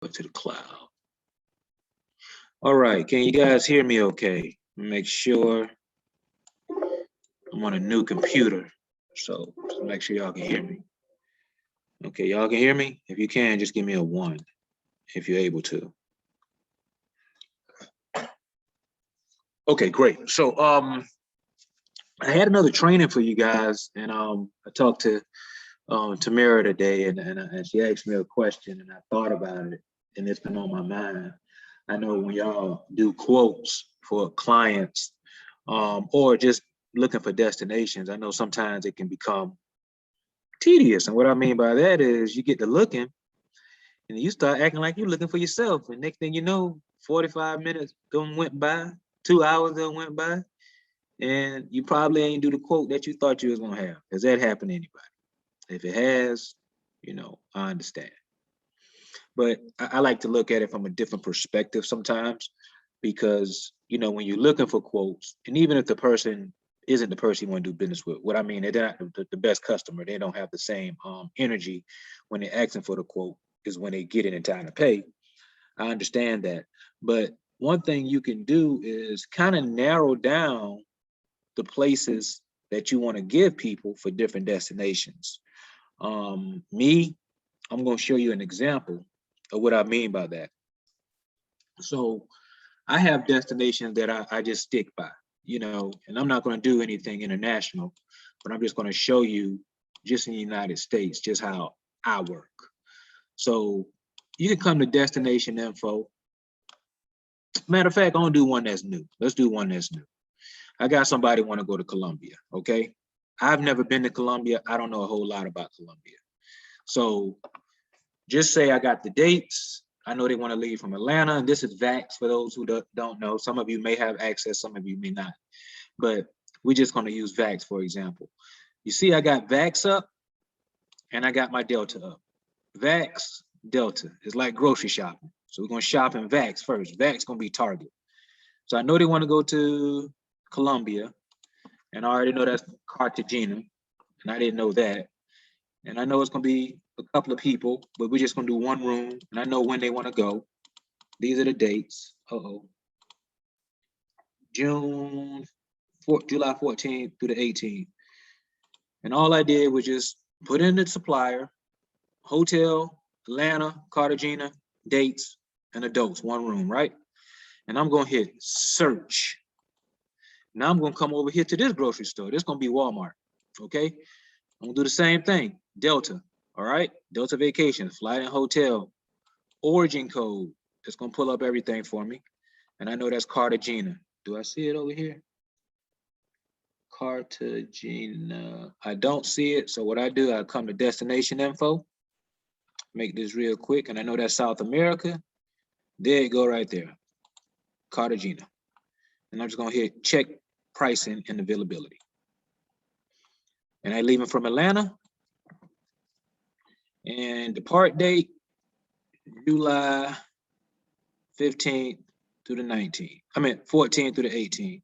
Go to the cloud. All right, can you guys hear me okay? Make sure I'm on a new computer, so make sure y'all can hear me. Okay, y'all can hear me? If you can, just give me a 1 if you're able to. Okay, great. So I had another training for you guys, and I talked to Tamara today, and she asked me a question, and I thought about it, and it's been on my mind. I know when y'all do quotes for clients, or just looking for destinations, I know sometimes it can become tedious. And what I mean by that is you get to looking and you start acting like you're looking for yourself. And next thing you know, 45 minutes done went by, 2 hours done went by, and you probably ain't do the quote that you thought you was gonna have. Has that happened to anybody? If it has, I understand. But I like to look at it from a different perspective sometimes, because when you're looking for quotes, and even if the person isn't the person you want to do business with, what I mean, they're not the best customer, they don't have the same energy when they're asking for the quote is when they get it in time to pay. I understand that. But one thing you can do is kind of narrow down the places that you want to give people for different destinations. I'm going to show you an example of what I mean by that. So I have destinations that I just stick by, and I'm not going to do anything international, but I'm just going to show you just in the United States, just how I work. So you can come to destination info. Matter of fact, I'm gonna do one that's new. Let's do one that's new. I got somebody want to go to Colombia, okay? I've never been to Colombia. I don't know a whole lot about Colombia. So just say I got the dates. I know they want to leave from Atlanta, and this is VAX for those who don't know. Some of you may have access, some of you may not. But we're just going to use VAX, for example. You see, I got VAX up, and I got my Delta up. VAX, Delta. It's like grocery shopping. So we're going to shop in VAX first. VAX going to be Target. So I know they want to go to Colombia, and I already know that's Cartagena, and I didn't know that. And I know it's going to be a couple of people, but we're just going to do one room, and I know when they want to go. These are the dates. July 14th through the 18th. And all I did was just put in the supplier, hotel, Atlanta, Cartagena, dates, and adults, one room, right? And I'm going to hit search. Now I'm going to come over here to this grocery store. This is going to be Walmart, okay? I'm going to do the same thing. Delta, all right? Delta Vacations, flight and hotel, origin code. It's going to pull up everything for me. And I know that's Cartagena. Do I see it over here? Cartagena. I don't see it. So what I do, I come to destination info, make this real quick. And I know that's South America. There you go right there. Cartagena. And I'm just going to hit check pricing and availability. And I leave it from Atlanta. And depart date, July 15th through the 19th. 14th through the 18th.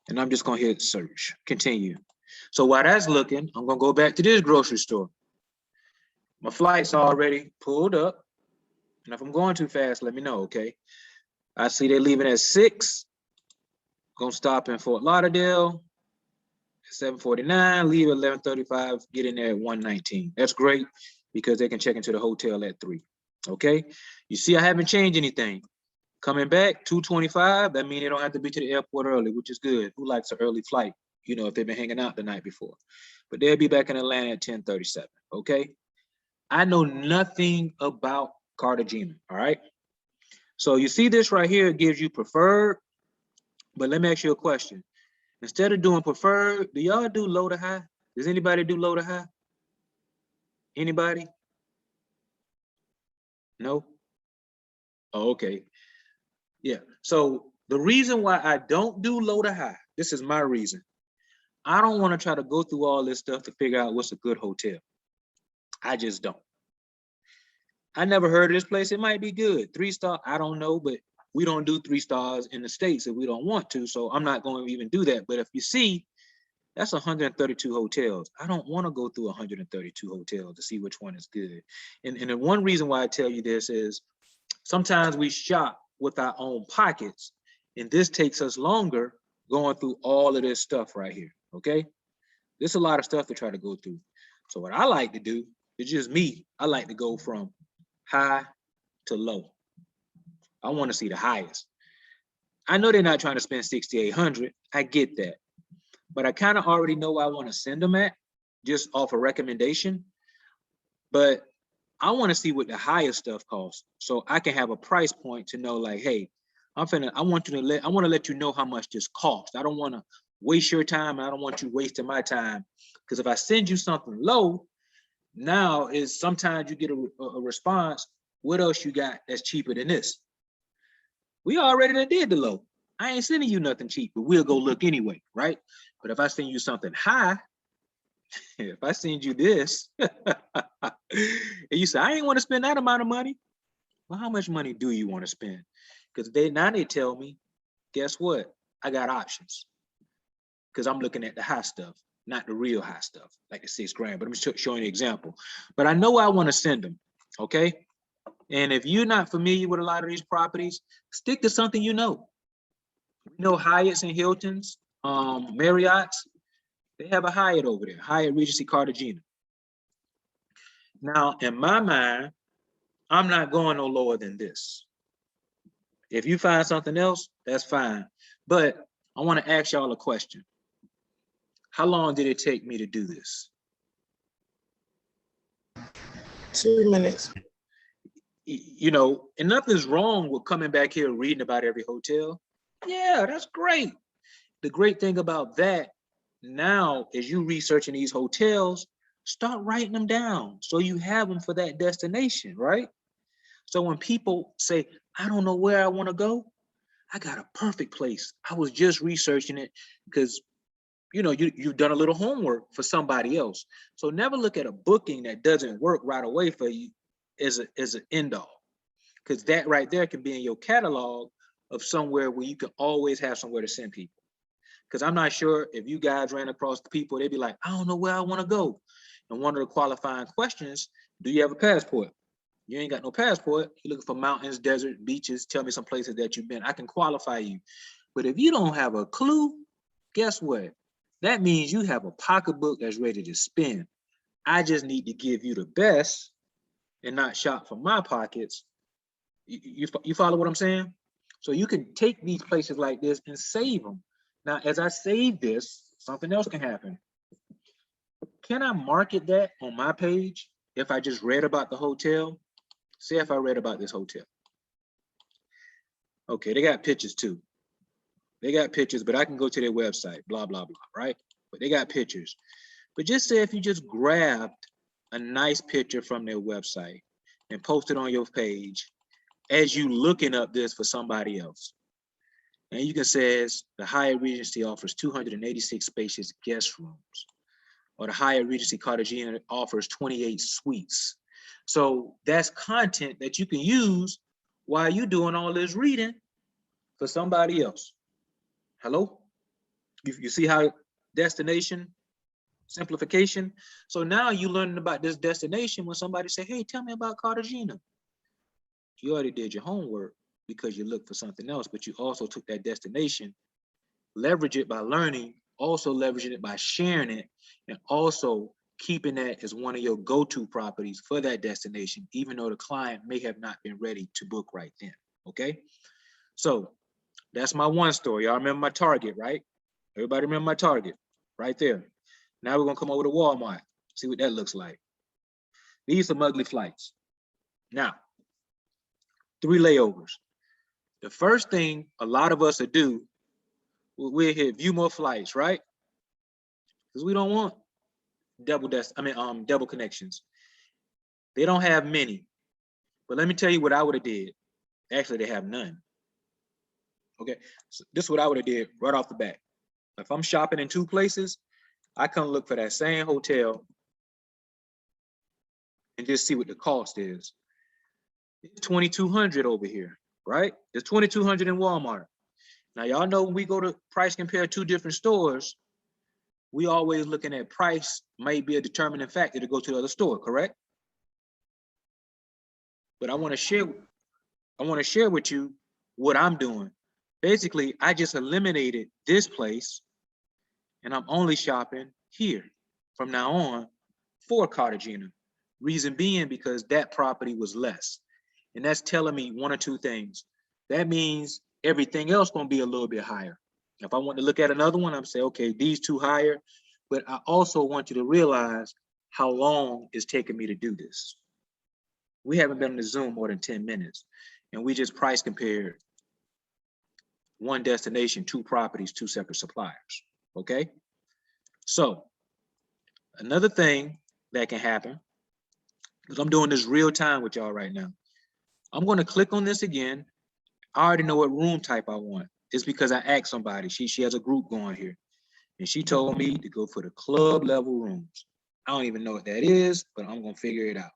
And I'm just going to hit search, continue. So while that's looking, I'm going to go back to this grocery store. My flight's already pulled up. And if I'm going too fast, let me know, okay? I see they're leaving at 6. Going to stop in Fort Lauderdale at 7:49, leave at 11:35, get in there at 1:19. That's great because they can check into the hotel at 3, okay? You see I haven't changed anything. Coming back, 2:25, that means they don't have to be to the airport early, which is good. Who likes an early flight, if they've been hanging out the night before? But they'll be back in Atlanta at 10:37, okay? I know nothing about Cartagena, all right? So you see this right here, it gives you preferred, but let me ask you a question. Instead of doing preferred, do y'all do low to high? Does anybody do low to high? Anybody? No? Oh, okay. Yeah. So the reason why I don't do low to high, this is my reason. I don't want to try to go through all this stuff to figure out what's a good hotel. I just don't. I never heard of this place. It might be good. 3-star, I don't know, but we don't do 3 stars in the States if we don't want to. So I'm not going to even do that. But if you see, That's 132 hotels. I don't want to go through 132 hotels to see which one is good. And the one reason why I tell you this is sometimes we shop with our own pockets, and this takes us longer going through all of this stuff right here, okay? There's a lot of stuff to try to go through. So what I like to do, it's just me, I like to go from high to low. I want to see the highest. I know they're not trying to spend 6,800. I get that. But I kind of already know where I want to send them at, just off a recommendation. But I want to see what the highest stuff costs, so I can have a price point to know, like, hey, I want to let you know how much this costs. I don't want to waste your time, and I don't want you wasting my time. Because if I send you something low, now is sometimes you get a response. What else you got that's cheaper than this? We already did the low. I ain't sending you nothing cheap, but we'll go look anyway, right? But if I send you something high, if I send you this, and you say, I ain't want to spend that amount of money. Well, how much money do you want to spend? Because now they tell me, guess what? I got options. Because I'm looking at the high stuff, not the real high stuff, like the $6,000. But I'm just showing you an example. But I know I want to send them, okay? And if you're not familiar with a lot of these properties, stick to something you know. You know, Hyatts and Hiltons, Marriott's, they have a Hyatt over there, Hyatt Regency Cartagena. Now, in my mind, I'm not going no lower than this. If you find something else, that's fine. But I want to ask y'all a question. How long did it take me to do this? 2 minutes. You know, and nothing's wrong with coming back here and reading about every hotel. Yeah, that's great. The great thing about that now is you researching these hotels, start writing them down so you have them for that destination, right? So when people say, I don't know where I want to go, I got a perfect place. I was just researching it because, you know, you've done a little homework for somebody else. So never look at a booking that doesn't work right away for you as an end all, because that right there can be in your catalog of somewhere where you can always have somewhere to send people. Because I'm not sure if you guys ran across the people, they'd be like, I don't know where I want to go. And one of the qualifying questions, do you have a passport? You ain't got no passport. You're looking for mountains, desert, beaches. Tell me some places that you've been. I can qualify you. But if you don't have a clue, guess what? That means you have a pocketbook that's ready to spend. I just need to give you the best and not shop from my pockets. You follow what I'm saying? So you can take these places like this and save them. Now, as I save this, something else can happen. Can I market that on my page if I just read about the hotel? Say if I read about this hotel. Okay, they got pictures too. They got pictures, but I can go to their website, blah, blah, blah, right? But they got pictures. But just say if you just grabbed a nice picture from their website and post it on your page as you looking up this for somebody else. And you can say the Hyatt Regency offers 286 spacious guest rooms, or the Hyatt Regency Cartagena offers 28 suites. So that's content that you can use while you're doing all this reading for somebody else. Hello? You see how destination, simplification? So now you're learning about this destination when somebody say, hey, tell me about Cartagena. You already did your homework because you looked for something else, but you also took that destination, leverage it by learning, also leveraging it by sharing it, and also keeping that as one of your go-to properties for that destination, even though the client may have not been ready to book right then, okay? So that's my one story. Y'all remember my target, right? Everybody remember my target right there. Now we're gonna come over to Walmart, see what that looks like. These are ugly flights. Now, 3 layovers. The first thing a lot of us will do, we'll hit view more flights, right? Because we don't want double connections. They don't have many. But let me tell you what I would have did. Actually, they have none. Okay, so this is what I would have did right off the bat. If I'm shopping in 2 places, I come look for that same hotel and just see what the cost is. It's $2,200 over here, right? It's $2,200 in Walmart. Now, y'all know when we go to price compare 2 different stores, we always looking at price might be a determining factor to go to the other store, correct? But I want to share with you what I'm doing. Basically, I just eliminated this place and I'm only shopping here from now on for Cartagena. Reason being because that property was less. And that's telling me one or two things. That means everything else gonna be a little bit higher. If I want to look at another one, I'm saying, okay, these two higher, but I also want you to realize how long it's taking me to do this. We haven't been on the Zoom more than 10 minutes and we just price compared one destination, two properties, two separate suppliers, okay? So another thing that can happen, because I'm doing this real time with y'all right now. I'm gonna click on this again. I already know what room type I want. It's because I asked somebody, she has a group going here and she told me to go for the club level rooms. I don't even know what that is, but I'm gonna figure it out.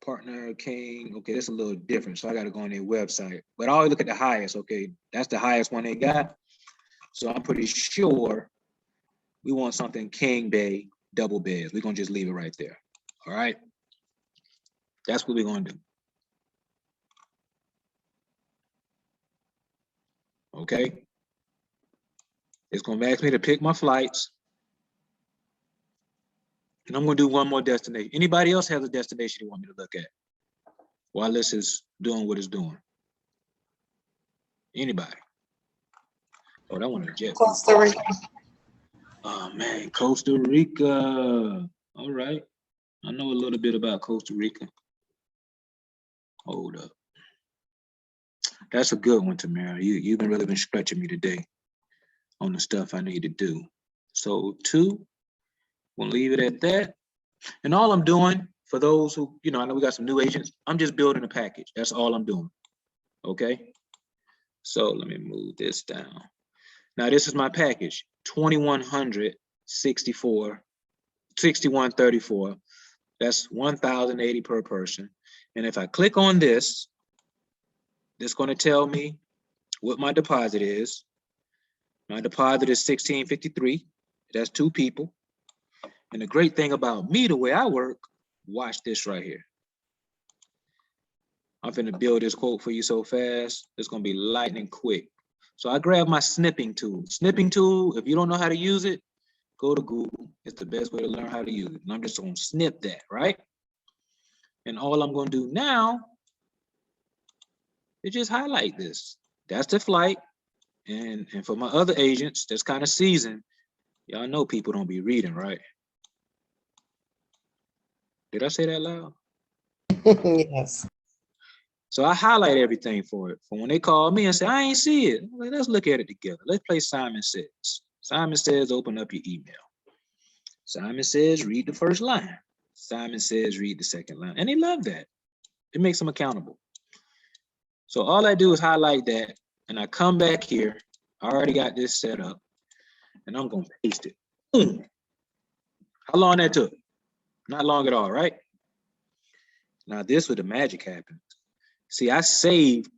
Partner King, okay, that's a little different. So I gotta go on their website, but I always look at the highest. Okay, that's the highest one they got. So I'm pretty sure we want something King Bay, double beds. We're gonna just leave it right there. All right, that's what we're gonna do. Okay, it's gonna ask me to pick my flights. And I'm gonna do one more destination. Anybody else has a destination you want me to look at while this is doing what it's doing? Anybody? Oh, that one is jet. Costa Rica. Oh man, Costa Rica. All right. I know a little bit about Costa Rica. Hold up. That's a good one, Tamara. You've really been stretching me today on the stuff I need to do. So 2, we'll leave it at that. And all I'm doing for those who, I know we got some new agents, I'm just building a package. That's all I'm doing. Okay. So let me move this down. Now this is my package, 2,164, 6134. That's 1,080 per person. And if I click on this, it's going to tell me what my deposit is. My deposit is 1,653. That's 2 people. And the great thing about me, the way I work, watch this right here. I'm finna build this quote for you so fast. It's gonna be lightning quick. So I grab my snipping tool. Snipping tool, if you don't know how to use it, go to Google. It's the best way to learn how to use it. And I'm just gonna snip that, right? And all I'm gonna do now is just highlight this. That's the flight. And for my other agents that's kind of seasoned, y'all know people don't be reading, right? Did I say that loud? Yes. So I highlight everything for it. For when they call me and say, I ain't see it. I'm like, let's look at it together. Let's play Simon Says. Simon Says, open up your email. Simon Says, read the first line. Simon Says, read the second line. And they love that. It makes them accountable. So all I do is highlight that and I come back here. I already got this set up and I'm going to paste it. Boom. How long that took? Not long at all, right? Now this where the magic happens. See, I save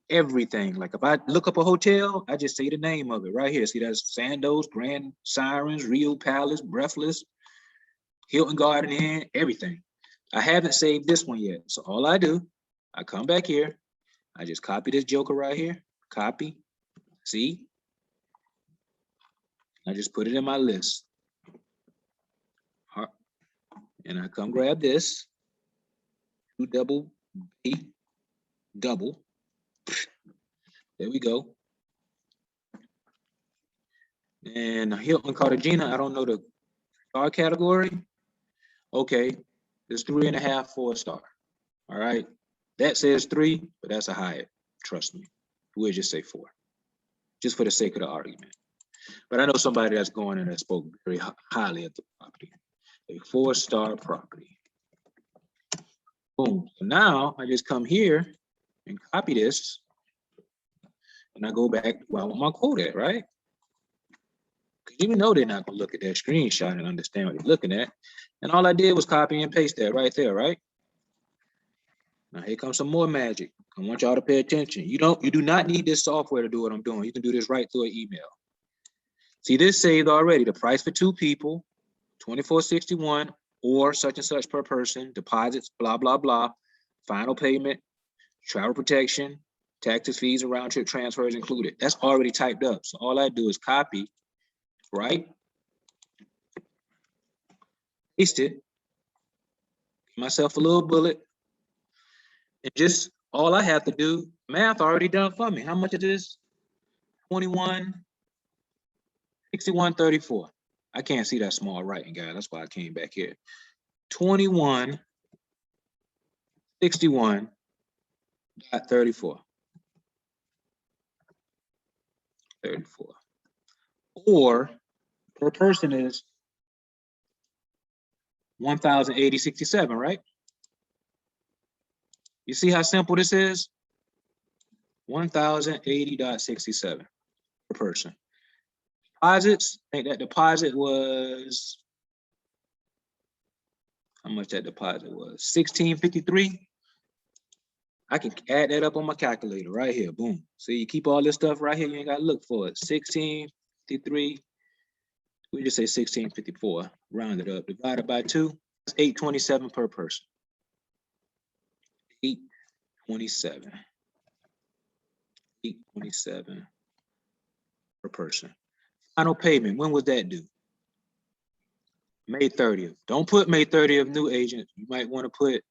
everything. Like if I look up a hotel, I just say the name of it right here. See, that's Sandos, Grand Sirens, Rio Palace, Breathless, Hilton Garden Inn, everything. I haven't saved this one yet. So all I do, I come back here. I just copy this joker right here. Copy. See? I just put it in my list. And I come grab this. 2 double B. Double. There we go. And Hilton Cartagena, I don't know the star category. Okay, it's 3.5, 4 star. All right, that says 3, but that's a Hyatt. Trust me, we'll just say 4, just for the sake of the argument. But I know somebody that's going in that spoke very highly of the property. A 4-star property. Boom. So now I just come here and copy this. And I go back where I want my quote at, right? Because you know they're not going to look at that screenshot and understand what they're looking at. And all I did was copy and paste that right there, right? Now here comes some more magic. I want y'all to pay attention. You do not need this software to do what I'm doing. You can do this right through an email. See, this saved already. The price for 2 people, $24.61, or such and such per person, deposits, blah, blah, blah, final payment, travel protection, taxes, fees, and round trip transfers included. That's already typed up. So all I do is copy, right? Paste it, give myself a little bullet, and just all I have to do, math already done for me. How much it is? 21.61.34. I can't see that small writing, guys. That's why I came back here. 21.61.34. 34. Or per person is 1,080.67, right? You see how simple this is? 1,080.67 per person. Deposits, I think that deposit was, how much that deposit was? 1653. I can add that up on my calculator right here. Boom. So you keep all this stuff right here. You ain't got to look for it. 1653. We just say 1654. Round it up. Divided by 2. That's 827 per person. 827. 827 per person. Final payment. When was that due? May 30th. Don't put May 30th, new agent. You might want to put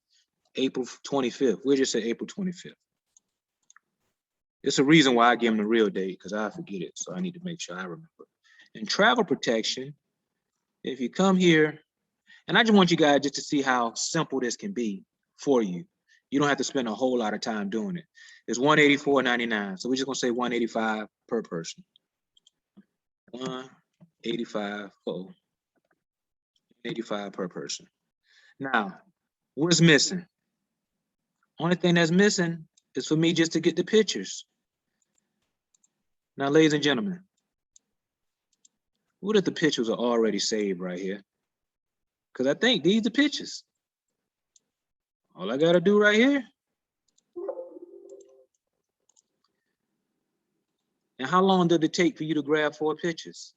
April 25th. We'll just say April 25th. It's a reason why I give them the real date, because I forget it. So I need to make sure I remember. And travel protection, if you come here, and I just want you guys just to see how simple this can be for you. You don't have to spend a whole lot of time doing it. It's $184.99. So we're just gonna say $185 per person. 185, $85 per person. Now, what's missing? Only thing that's missing is for me just to get the pictures. Now, ladies and gentlemen, what if the pictures are already saved right here? Because I think these are pictures. All I gotta do right here. And how long did it take for you to grab 4 pictures?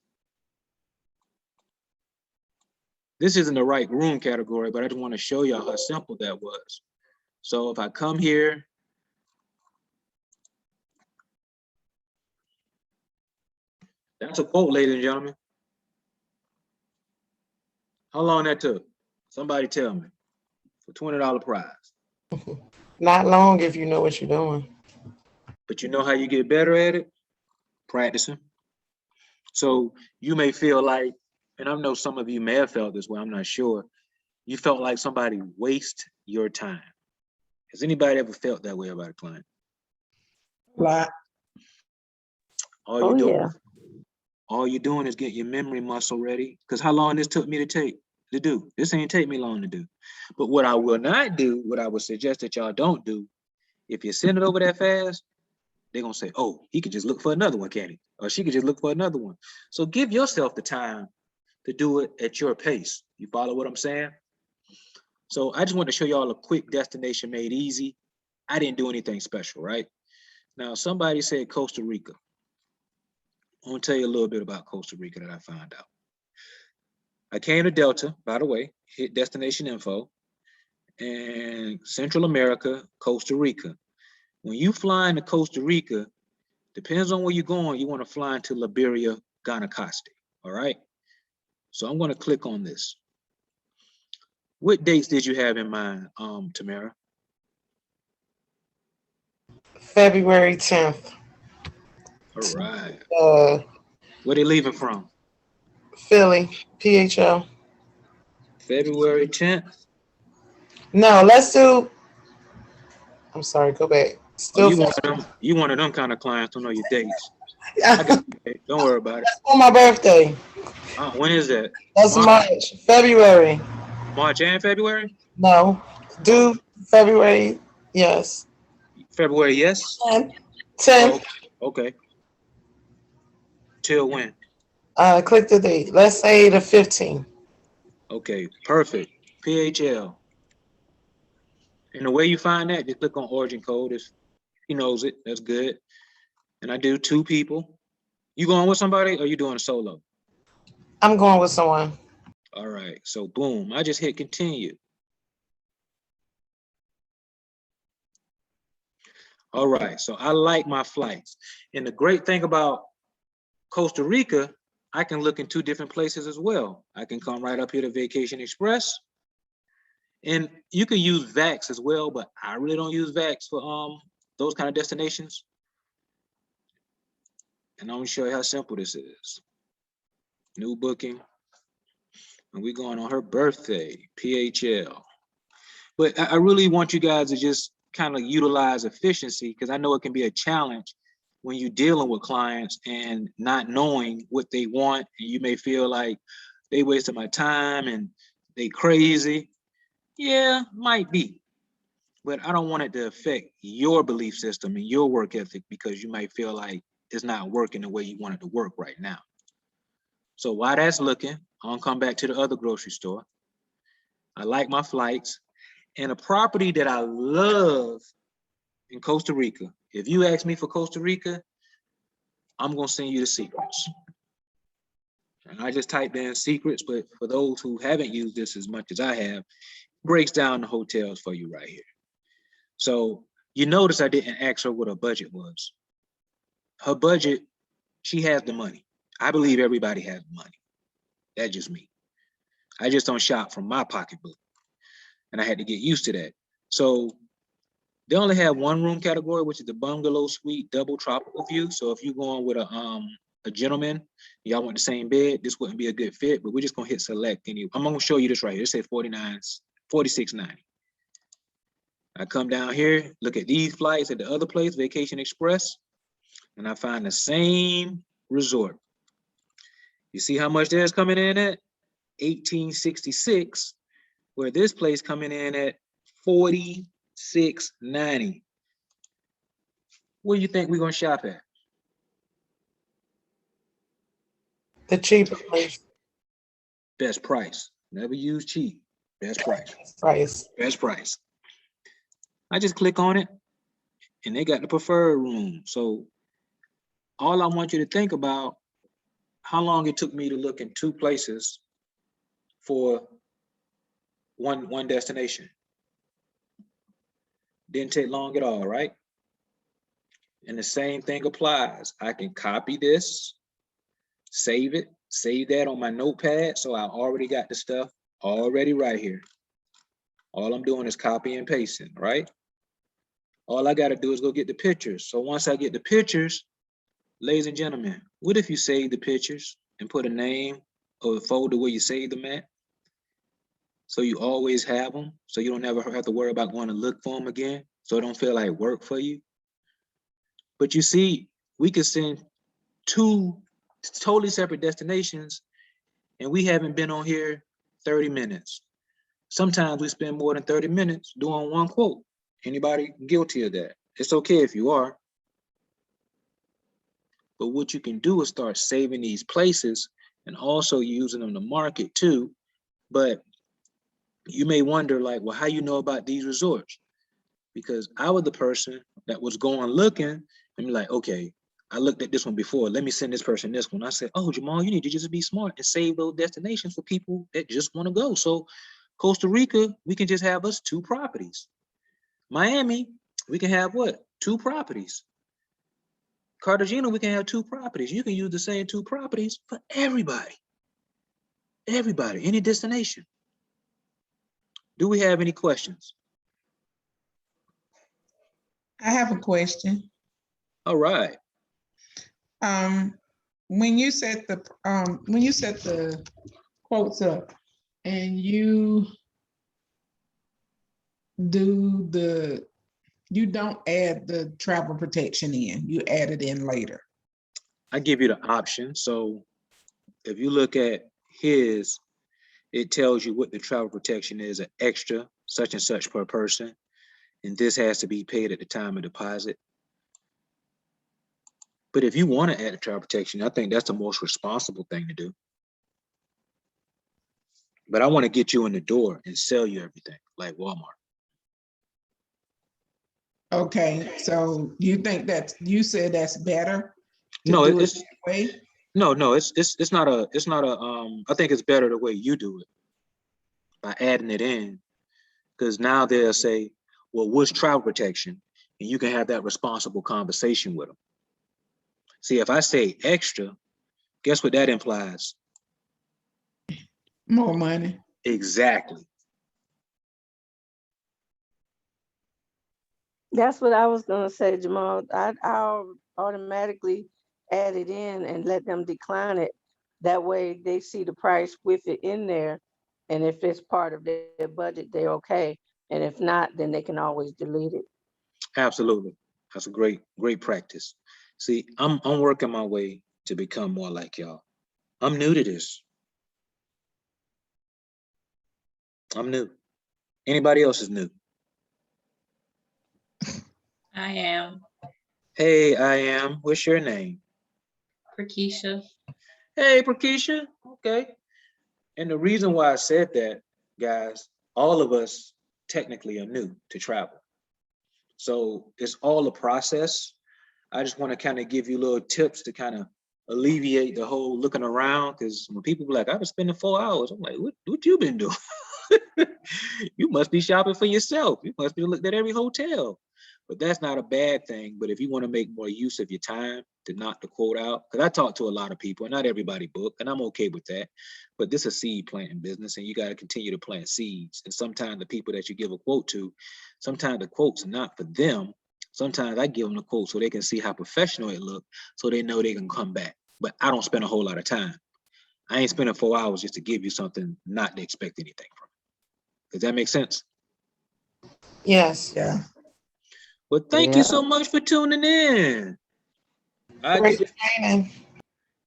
This isn't the right room category, but I just want to show y'all how simple that was. So if I come here, that's a quote, ladies and gentlemen. How long that took? Somebody tell me. For $20 prize. Not long if you know what you're doing. But you know how you get better at it? Practicing. So you may feel like, and I know some of you may have felt this way, I'm not sure. You felt like somebody wasted your time. Has anybody ever felt that way about a client? Lot. All you're doing is getting your memory muscle ready. Because how long this took me to do? This ain't take me long to do. But what I will not do, what I would suggest that y'all don't do, if you send it over that fast, they're gonna say, oh, he could just look for another one, can't he? Or she could just look for another one. So give yourself the time to do it at your pace. You follow what I'm saying? So I just want to show y'all a quick destination made easy. I didn't do anything special, right? Now, somebody said Costa Rica. I want to tell you a little bit about Costa Rica that I found out. I came to Delta, by the way, hit destination info, and Central America, Costa Rica. When you fly into Costa Rica, depends on where you're going, you want to fly into Liberia, Guanacaste, all right? So I'm going to click on this. What dates did you have in mind, Tamara? February 10th. All right. Where they leaving from? Philly, PHL. February 10th. No, let's do. I'm sorry, go back. Still, you one of them kind of clients who know your dates. I got you. Don't worry about it. That's for my birthday. When is that? That's March. February. March and February? No, do February. Yes. February, yes. 10th. Oh, okay. Till when? Click the date. Let's say the 15th. Okay, perfect. PHL. And the way you find that, just click on origin code. If he knows it, that's good. And I do 2 people. You going with somebody or you doing a solo? I'm going with someone. All right, so boom, I just hit continue. All right, so I like my flights. And the great thing about Costa Rica, I can look in two different places as well. I can come right up here to Vacation Express, and you can use VAX as well, but I really don't use VAX for those kind of destinations. And I'm gonna show you how simple this is. New booking, and we're going on her birthday, PHL. But I really want you guys to just kind of utilize efficiency, because I know it can be a challenge when you're dealing with clients and not knowing what they want. And you may feel like they wasted my time and they crazy. Yeah, might be. But I don't want it to affect your belief system and your work ethic, because you might feel like it's not working the way you want it to work right now. So while that's looking, I'm gonna come back to the other grocery store. I like my flights. And a property that I love in Costa Rica, if you ask me for Costa Rica, I'm gonna send you the secrets. And I just typed in secrets, but for those who haven't used this as much as I have, breaks down the hotels for you right here. So you notice I didn't ask her what her budget was. Her budget, she has the money. I believe everybody has the money. That's just me. I just don't shop from my pocketbook. And I had to get used to that. So they only have one room category, which is the bungalow suite double tropical view. So if you're going with a gentleman, y'all want the same bed, this wouldn't be a good fit, but we're just gonna hit select. And I'm gonna show you this right here. It says 46.90. I come down here, look at these flights at the other place, Vacation Express, and I find the same resort. You see how much theirs coming in at? 1866, where this place coming in at 46.90. Where do you think we're gonna shop at? The cheapest place. Best price. Never use cheap. Best price. Price. Best price. I just click on it, and they got the preferred room. So all I want you to think about, how long it took me to look in two places for one destination. Didn't take long at all, right? And the same thing applies. I can copy this, save it, save that on my notepad. So I already got the stuff already right here. All I'm doing is copy and pasting, right? All I got to do is go get the pictures. So once I get the pictures, ladies and gentlemen, what if you save the pictures and put a name or the folder where you save them at? So you always have them, so you don't ever have to worry about going to look for them again, so it don't feel like work for you. But you see, we could send two totally separate destinations, and we haven't been on here 30 minutes. Sometimes we spend more than 30 minutes doing one quote. Anybody guilty of that? It's okay if you are. But what you can do is start saving these places and also using them to market too. But you may wonder, like, well, how you know about these resorts? Because I was the person that was going looking and be like, okay, I looked at this one before. Let me send this person this one. I said, oh, Jamal, you need to just be smart and save those destinations for people that just want to go. So Costa Rica, we can just have us two properties. Miami, we can have what? Two properties. Cartagena, we can have two properties. You can use the same two properties for everybody. Everybody, any destination. Do we have any questions? I have a question. All right. When you set the quotes up and you don't add the travel protection in, you add it in later. I give you the option. So if you look at his, it tells you what the travel protection is, an extra such and such per person. And this has to be paid at the time of deposit. But if you want to add the travel protection, I think that's the most responsible thing to do. But I want to get you in the door and sell you everything like Walmart. Okay, so you think you said that's better to No, do it it's that way? No, it's not a, I think it's better the way you do it by adding it in, because now they'll say, well, what's travel protection? And you can have that responsible conversation with them. See, if I say extra, guess what that implies? More money. Exactly. That's what I was gonna say, Jamal. I'll automatically add it in and let them decline it. That way they see the price with it in there. And if it's part of their budget, they're okay. And if not, then they can always delete it. Absolutely. That's a great practice. See, I'm working my way to become more like y'all. I'm new to this. I'm new. Anybody else is new? I am Hey, I am. What's your name? Prakisha. Hey, Prakisha. Okay. And the reason why I said that, guys, all of us technically are new to travel. So it's all a process. I just want to kind of give you little tips to kind of alleviate the whole looking around. Because when people be like, I've been spending 4 hours, I'm like, what you been doing? You must be shopping for yourself. You must be looked at every hotel. But that's not a bad thing. But if you want to make more use of your time to knock the quote out, because I talk to a lot of people and not everybody book, and I'm okay with that. But this is a seed planting business, and you got to continue to plant seeds. And sometimes the people that you give a quote to, sometimes the quote's not for them. Sometimes I give them the quote so they can see how professional it looks, so they know they can come back. But I don't spend a whole lot of time. I ain't spending 4 hours just to give you something not to expect anything from it. Does that make sense? Yes. Yeah. Well, thank you Yeah. so much for tuning in. Great training.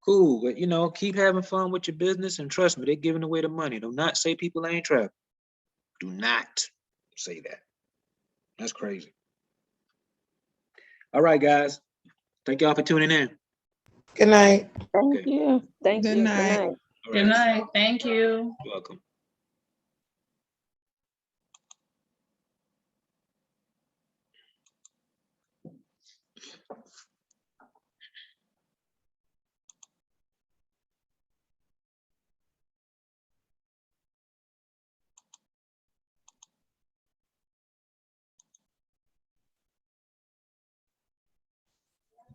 Cool, but keep having fun with your business, and trust me, they're giving away the money. Do not say people ain't traveling. Do not say that. That's crazy. All right, guys. Thank y'all for tuning in. Good night. Thank Okay. you. Thank Good you. night. Good night. All Good right. night. Thank you. You're welcome.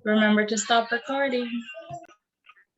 Remember to stop recording.